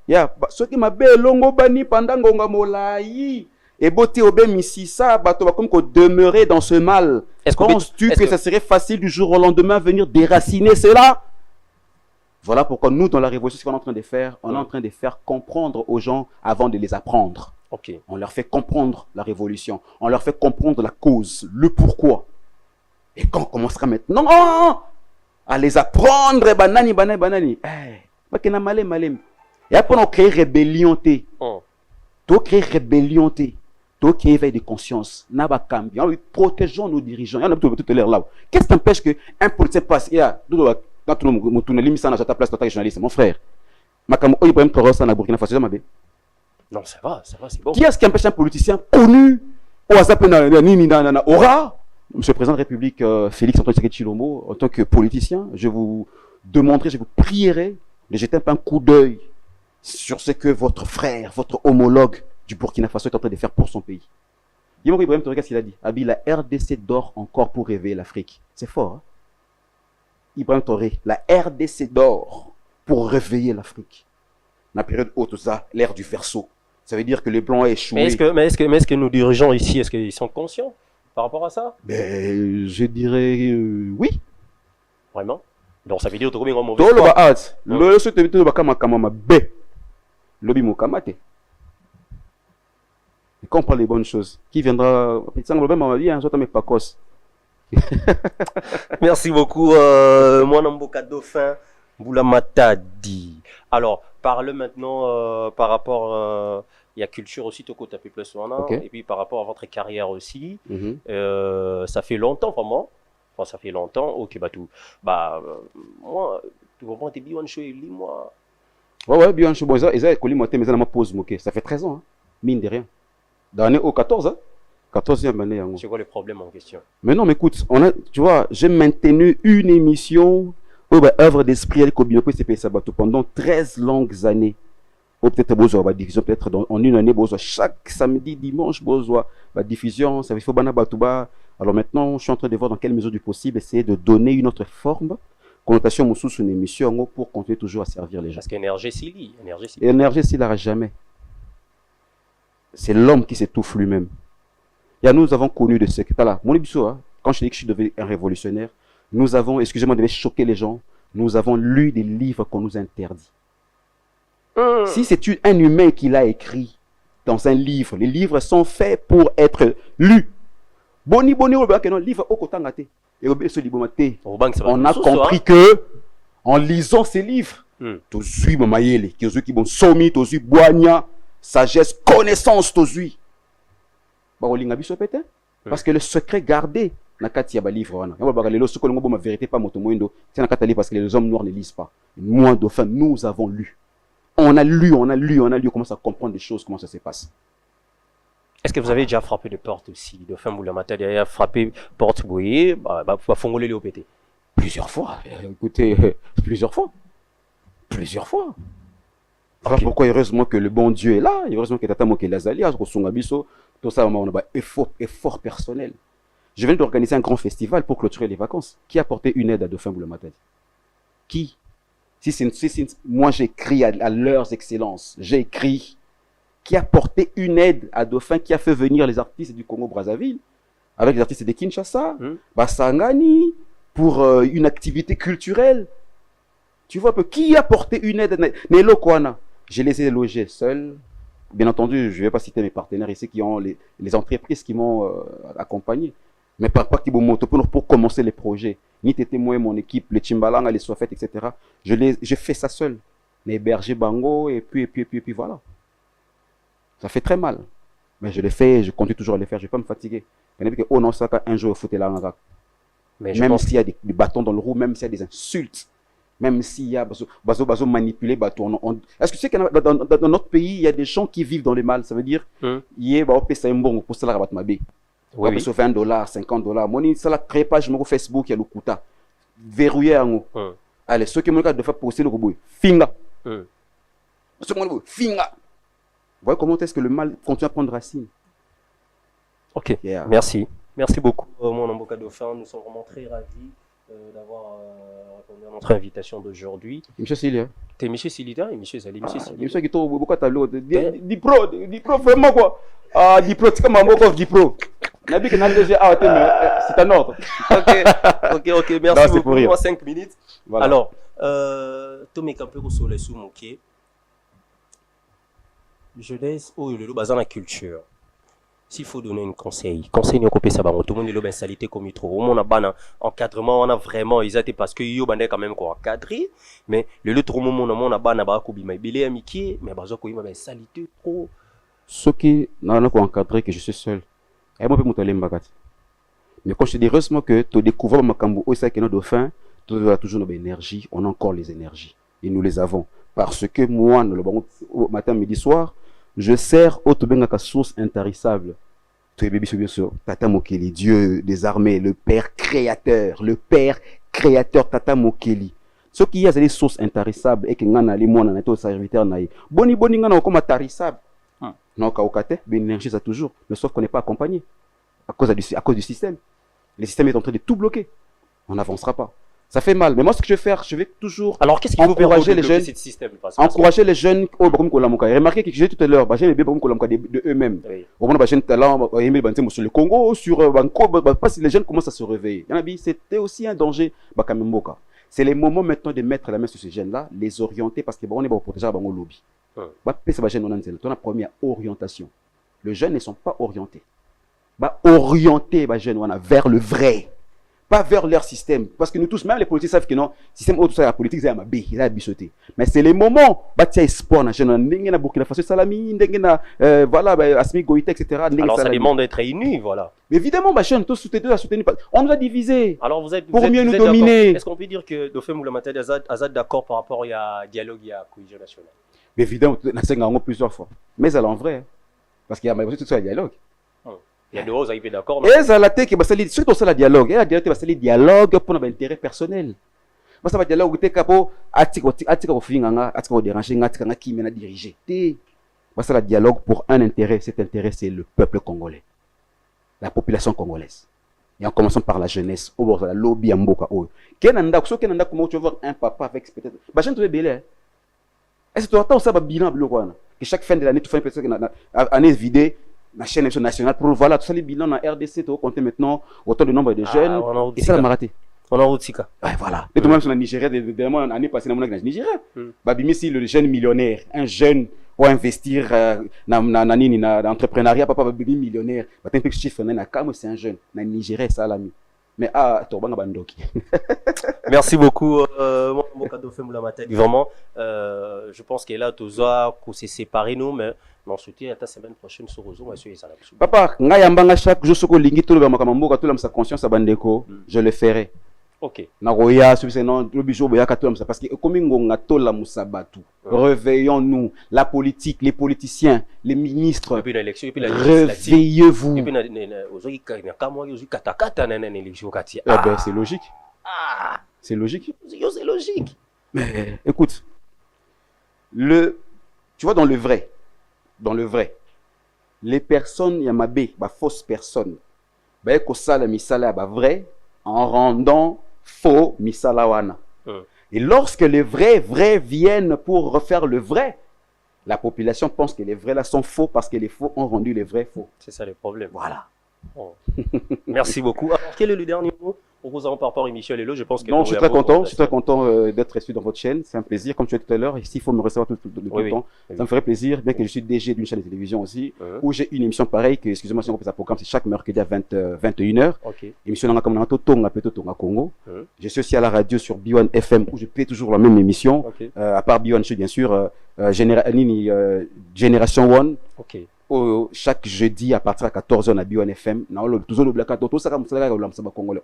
ya soki mabe longo bani pendant ngonga molai et boté obé misisa bato comme ko demeurer dans ce mal. Penses-tu que ça serait facile du jour au lendemain venir déraciner cela? Voilà pourquoi nous, dans la révolution, ce qu'on est en train de faire, on est en train de faire comprendre aux gens avant de les apprendre. Ok. On leur fait comprendre la révolution. On leur fait comprendre la cause, le pourquoi. Et quand on commencera maintenant à les apprendre, banani. Et après, on crée rébellion. Tu crées rébellion. Tu crées éveil de conscience. Protégeons nos dirigeants. Qu'est-ce qui empêche qu'un politicien passe? Quand tu me lis à ta place, tu es journaliste, mon frère. Non, ça va, c'est bon. Qui est-ce qui empêche un politicien connu au aura? Monsieur le Président de la République, Félix Antoine Tshisekedi Tshilombo, en tant que politicien, je vous demanderai, je vous prierai de jeter un coup d'œil sur ce que votre frère, votre homologue du Burkina Faso est en train de faire pour son pays. Yamoko Ibrahim Traoré, qu'est-ce qu'il a dit? Abi, la RDC dort encore pour réveiller l'Afrique. C'est fort, hein? Ibrahim Traoré, la RDC dort pour réveiller l'Afrique. La période haute, ça, l'ère du verseau. Ça veut dire que les Blancs ont échoué. Mais est-ce que nos dirigeants ici, est-ce qu'ils sont conscients par rapport à ça? Je dirais oui. Vraiment? Donc ça veut dire que tu as un mauvais quand on parle des bonnes choses, qui viendra? Merci beaucoup, moi Namboka Dauphin Boulamatadi. Alors, parle maintenant par rapport, il y a culture aussi, Toko Tapé Plus Okay. et puis par rapport à votre carrière aussi, ça fait longtemps vraiment, enfin ça fait longtemps, ok, bah tout, moi, tu comprends, t'es bien chez moi. Ouais, bien sûr, bon, ça, ça fait 13 ans, hein, mine de rien. Dans l'année 14, hein? 14e année. C'est quoi le problème en question? Mais non, mais écoute, tu vois, j'ai maintenu une émission œuvre d'esprit pendant 13 longues années. Ou peut-être besoin diffusion, peut-être en une année, chaque samedi, dimanche, diffusion, ça faut batuba. Alors maintenant, je suis en train de voir dans quelle mesure du possible essayer de donner une autre forme, connotation sous une émission pour continuer toujours à servir les gens. Parce qu'énergie, s'il n'arrête jamais. C'est l'homme qui s'étouffe lui-même. Nous avons connu de ce là. Mon émission, quand je dis que je suis devenu un révolutionnaire, nous avons, excusez-moi de choquer les gens, nous avons lu des livres qu'on nous interdit. Si c'est un humain qui l'a écrit dans un livre, les livres sont faits pour être lus. Boni, livre au kotangate. On a compris que, en lisant ces livres, tozui mamayele, qui bon somi, tozui boigna, sagesse, connaissance, tozui. Parce que le secret gardé na kati ya ba livre wana. Ma vérité pas moto moindo, c'est na katali parce que les hommes noirs ne lisent pas. Moi Dauphin, nous avons lu. On a lu, on commence à comprendre des choses, comment ça se passe. Est-ce que vous avez déjà frappé des portes aussi? Dauphin Boulamatadi a frappé porte bouillée, fongoler les OPT. Plusieurs fois. Écoutez, plusieurs fois. Voilà pourquoi heureusement que le bon Dieu est là, heureusement que Tata Moké Lazali, tout ça, on a effort personnel. Je viens d'organiser un grand festival pour clôturer les vacances. Qui a porté une aide à Dauphin Boulamatadi? Qui? Moi j'ai écrit à leurs excellences, j'ai écrit. Qui a porté une aide à Dauphin, qui a fait venir les artistes du Congo-Brazzaville, avec les artistes de Kinshasa, Basangani, pour une activité culturelle. Tu vois un peu, qui a porté une aide? Nelo Kwana. Je les ai logés seuls. Bien entendu, je ne vais pas citer mes partenaires ici qui ont les entreprises qui m'ont accompagné. Mais pas qui m'ont pour commencer les projets. Ni Tété, moi et mon équipe, les Timbalanga, les Sofet, etc. J'ai fait ça seul. Les bergers Bango, et puis voilà. Ça fait très mal. Mais je l'ai fait, je continue toujours à le faire, je ne vais pas me fatiguer. Oh non, ça, un jour, il faut là. Même s'il y a des bâtons dans le roue, même s'il y a des insultes, même s'il y a bazo manipulé bateau. Est-ce que tu sais que dans notre pays, il y a des gens qui vivent dans le mal? Ça veut dire, il y a un bon pour ça, la oui. $20, $50. Ça la crée pas, je me Facebook, il y a le kuta. Verrouillé en haut. Allez, ceux qui m'ont de faire poster le robot, finga. Finga. Vous voyez comment est-ce que le mal continue à prendre racine? Ok, merci. Merci beaucoup, mon Namboka Dauphin. Nous sommes vraiment très ravis d'avoir répondu à notre invitation d'aujourd'hui. Monsieur Silia. T'es Monsieur Silida et Monsieur Zali. Monsieur Silida. Monsieur qui beaucoup à Dipro, vraiment quoi. Dipro, c'est comme un mot of Dipro. Nabi que n'a déjà c'est un ordre. Ok, merci beaucoup. Pour 5 minutes. Voilà. Alors, Tomé Campero sur les sous-moqués. Je laisse le bazar la culture. S'il faut donner un conseil nous couper ça tout le monde est là salité comme il trouve. On a ban encadrement, on a vraiment ils étaient parce que yo bandé quand même quoi encadré, mais le trop moment on a ban ba ko bi mai belé amiki, mais bazo ko ima salité trop. Ce qui n'a pas encadré que je suis seul. Et moi, je peux me faire. Mais quand je te dis heureusement que tu découvres ma cambo, ça qui est notre dauphin, tu as toujours notre énergie, on a encore les énergies. Et nous les avons. Parce que moi, le matin, midi, soir, je sers au Tobengaka source intarissable. Tu es bien sûr, Tata Mokeli, Dieu des armées, le Père créateur, Tata Mokeli. Ce qui y a, c'est des sources intarissables et que nous avons les moines, nous serviteurs, boni, nous avons comme tarissable. Non, l'énergie, ça toujours, mais sauf qu'on n'est pas accompagné à cause du système. Le système est en train de tout bloquer. On n'avancera pas. Ça fait mal. Mais moi, ce que je vais faire, je vais toujours encourager les jeunes. Encourager les jeunes. Remarquez que j'ai tout à l'heure, j'ai bien de eux-mêmes. Au moment où j'ai talent, sur le Congo, sur Banco, parce que les jeunes commencent à se réveiller. C'était aussi un danger. C'est le moment maintenant de mettre la main sur ces jeunes-là, les orienter parce que on est pour protéger le lobby. C'est la première orientation. Les jeunes ne sont pas orientés. Orienter les jeunes vers le vrai. Pas vers leur système. Parce que nous tous, même les politiciens savent que non, le système autre, la politique, c'est ma bille, il a bichoté. Mais c'est les moments, il y a espoir, il y a Burkina Faso, Salami, voilà, Asmi Goïta, etc. Alors ça demande d'être réunis, voilà. Mais évidemment, tous soutenus, on nous a divisés. Alors vous êtes, pour mieux nous dominer. Est-ce qu'on peut dire que Dauphin Moulamatadi Azad d'accord par rapport à dialogue et à cohésion nationale? Mais évidemment, on a plusieurs fois. Mais elle en vrai. Parce qu'il y a tout ça, dialogue. Il y a deux choses à y d'accord. Et ça la tête qui va salir, surtout ça la dialogue. Et la dialogue va salir dialogue pour notre intérêt personnel. Parce que le dialogue, tu es capable, atika finanga, atika déranger, atika qui mène à diriger. Parce que le dialogue pour un intérêt, cet intérêt c'est le peuple congolais, la population congolaise. Et en commençant par la jeunesse, au bord de la lobby en boka. Kenanda, comment tu vas voir un papa avec peut-être. Bah je te belé. Est-ce que tu attends ça va bilan bloquant? Que chaque fin de l'année tu fais une personne année vidée. La chaîne nationale pour voilà tout ça les bilans en RDC tu compter maintenant autant de nombre de jeunes et ça l'a raté. On a Routsika. Voilà. Et tout même sur la Nigeria dernièrement année passée dans mon Nigeria. Babimi si le jeune millionnaire, un jeune pour investir dans l'entrepreneuriat papa babimi millionnaire, bah t'as un peu de chiffre na comme c'est un jeune na Nigeria ça l'ami. Mais Torbanga Bandoki. Merci beaucoup, mon cadeau fait la matin. Vraiment, je pense que là, tous qu'on s'est séparés nous, mais on se dit à la semaine prochaine sur Rozo, monsieur Isala. Papa, ngayambanga chaque jour soko lingi tout le makamambo tout le sa conscience à bandeko, je le ferai. Ok. Nagoya, non, le bijou boya katolam ça parce que comme ngonga tola musabatu. Réveillons-nous, la politique, les politiciens, les ministres. Depuis l'élection, depuis la réveillez-vous. C'est logique. C'est logique. C'est logique. Mais écoute, tu vois dans le vrai, les personnes yamabé, fausses personnes, kosala misala vrai en rendant faux misalawana. Et lorsque les vrais viennent pour refaire le vrai, la population pense que les vrais là sont faux parce que les faux ont rendu les vrais faux. C'est ça le problème. Voilà. Merci beaucoup. Alors, quel est le dernier mot pour vous par rapport à Michel Lelo? Je pense que non, je suis très content d'être reçu dans votre chaîne. C'est un plaisir, comme tu as dit tout à l'heure. S'il faut me recevoir tout le temps, ça me ferait plaisir. Bien que je suis DG d'une chaîne de télévision aussi, où j'ai une émission pareille, que, excusez-moi si on peut ça programme, c'est chaque mercredi à 21h. Émission dans comme Tonga Congo. Je suis aussi à la radio sur B1 FM, où je fais toujours la même émission. À part B1, bien sûr, Génération One. Chaque jeudi à partir de 14h à B1 FM, on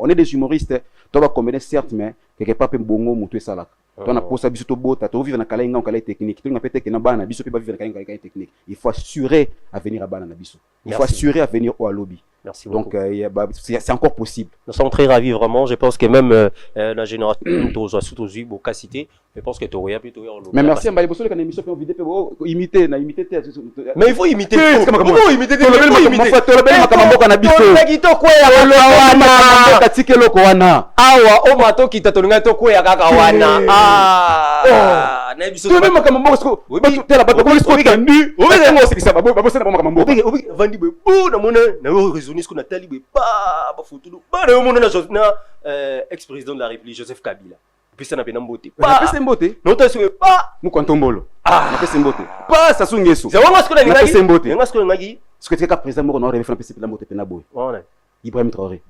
est des humoristes, tu vas combiner certes, mais quelque part, bongo moutou et salak. Tu as posé biso beau, tu as vivre dans la calais technique, tu as peut-être que na biso peut vivre dans la technique. Il faut assurer à venir à Bana biso. Il faut assurer à venir au lobby. Merci beaucoup. Donc c'est encore possible. Nous sommes très ravis vraiment. Je pense que même la génération je pense que tu aurais pu mais merci à Maliboso quand émission fait vidéo pour imiter mais il faut imiter. Comment imiter awa o mato kita tolinga to kwea kaka wana na biso tu même makambo moko Oui, bato tela bato ko isko tendu oui, obe ngo sikisa babo sena makambo moko obi vandi boye bo na mona na yo raisonner ce qu'on a tali boye ba photo ba na yo mona na ex-président de la République Joseph Kabila puis ça na pena mbote na pese mbote non ta so ba mu kwantombolo ah na pese mbote pas sa sungeso c'est vraiment ce qu'on a na pese mbote nga ce qu'on a ngaki ce que tu ka président moko na refa pese pena mbote pena boy voilà Ibrahim Traoré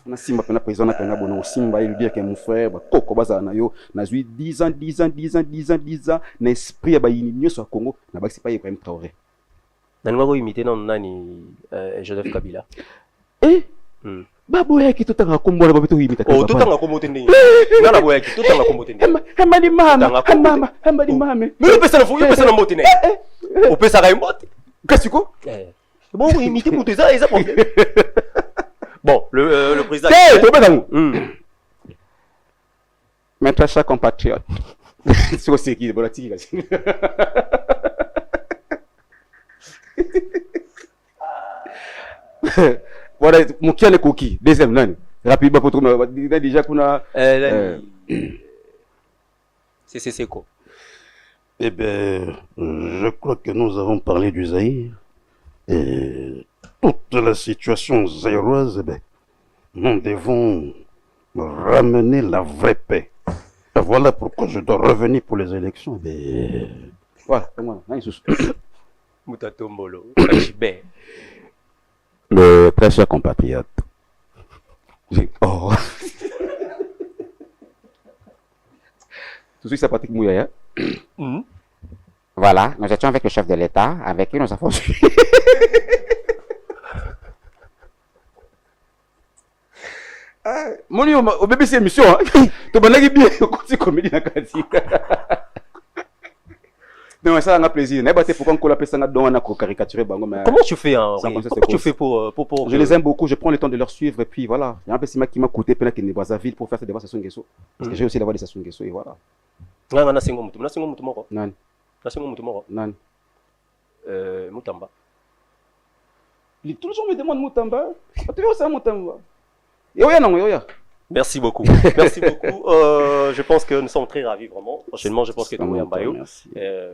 na simba pena président na pena bono simba il dire que mon frère ba koko baza na yo na zui 10 ans na esprit ba yini nyoso Congo na ba pas Ibrahim Traoré na ngako imiter non nani Joseph Kabila ba boya ki totanga kombola ba beto imita oh totanga kombote ndi na na boya ki totanga kombote ndi hamba di mama hamba di mama mais pesa na mbote ne o pesa ka mbote kasiko bon imiter pour ça problème bon le président mes très chers compatriotes c'est qui bon tiki kasi voilà mukia le cookie deuxième nani rapidement pour trouver déjà kuna c'est quoi eh bien je crois que nous avons parlé du Zaïre et toute la situation zaïroise eh bien nous devons ramener la vraie paix. Voilà pourquoi je dois revenir pour les élections. Mais... voilà, c'est moi. Moutatombolo, le très cher compatriote. Oh. Tout de suite, ça pratique Mouyaya. Voilà, nous étions avec le chef de l'État, avec qui nous avons... Mon Dieu, au BBC émission, tu vas bien côté comédie na kasi. Non, ça a plaisir. N'est pas pourquoi on l'appelle ça dans na caricaturer bango mais comment tu fais hein comment tu fais pour je les aime beaucoup, je prends le temps de leur suivre et puis voilà. Il y a un peu qui m'a coûté peine qu'il ne Brazzaville pour faire ces débats Sassou Nguesso parce que j'ai aussi la voix de Sassou Nguesso et voilà. Non, na singo mutu moko. Non. Na singo mutu moko. Non. Mutamba. Il toujours me demande Mutamba. Tu veux ça Mutamba? Yoya non, yoya. Merci beaucoup. Merci beaucoup. Je pense que nous sommes très ravis vraiment. Prochainement, je pense que nous Mbayo.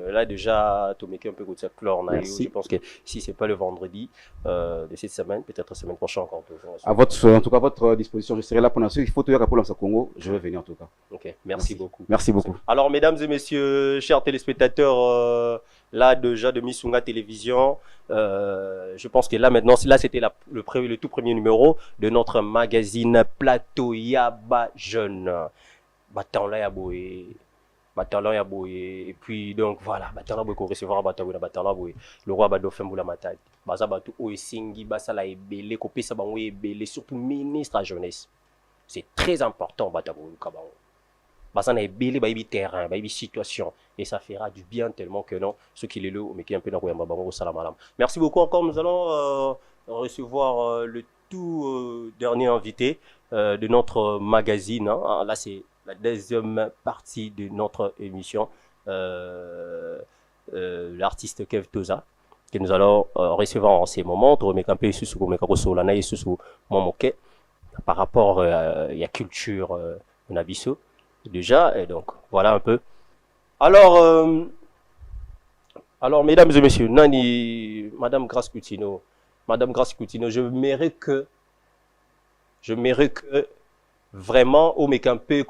Là déjà, tu mets un peu de cette fleur. Je pense que si c'est pas le vendredi de cette semaine, peut-être la semaine prochaine encore. À votre, en tout cas, votre disposition, je serai là pour l'instant. Il faut te dire pour l'instant Congo, je vais venir en tout cas. Ok, merci beaucoup. Merci beaucoup. Alors, mesdames et messieurs, chers téléspectateurs, là déjà de Missunga Télévision, je pense que là maintenant, là c'était le tout premier numéro de notre magazine Plateau Yaba Jeune. Batan là yaboé, et puis donc voilà, batan là boé qu'on recevoir batan là boé, le roi Badofin Boula Matadi, baza batu oesingi basa la ebele, kopé sa bango ebele, surtout ministre à jeunesse. C'est très important batan boulou kabango. Basa na ebele ba ibi terrain, ba ibi situation, et ça fera du bien tellement que non, ceux qui les louent, mais qui un peu na koyamba bango salam alam. Merci beaucoup encore, nous allons recevoir le tout dernier invité de notre magazine. Hein. Là, c'est la deuxième partie de notre émission. L'artiste Kev Toza, que nous allons recevoir en ces moments. Par rapport à la culture Nabiso, déjà. Et donc, voilà un peu. Alors, mesdames et messieurs, Nani, Madame Grace Coutinho, je mérite que vraiment au mekampe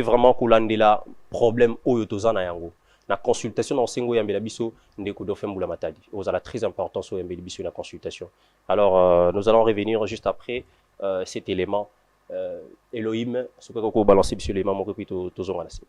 vraiment kolandela problème oyo tozana yango na consultation na sengo yambela biso ndeko Dauphin Boula Matadi ozala très important so yambela biso na consultation. Alors nous allons revenir juste après cet élément Elohim ce que ko balancer biso l'élément moko puis tozonga na sima.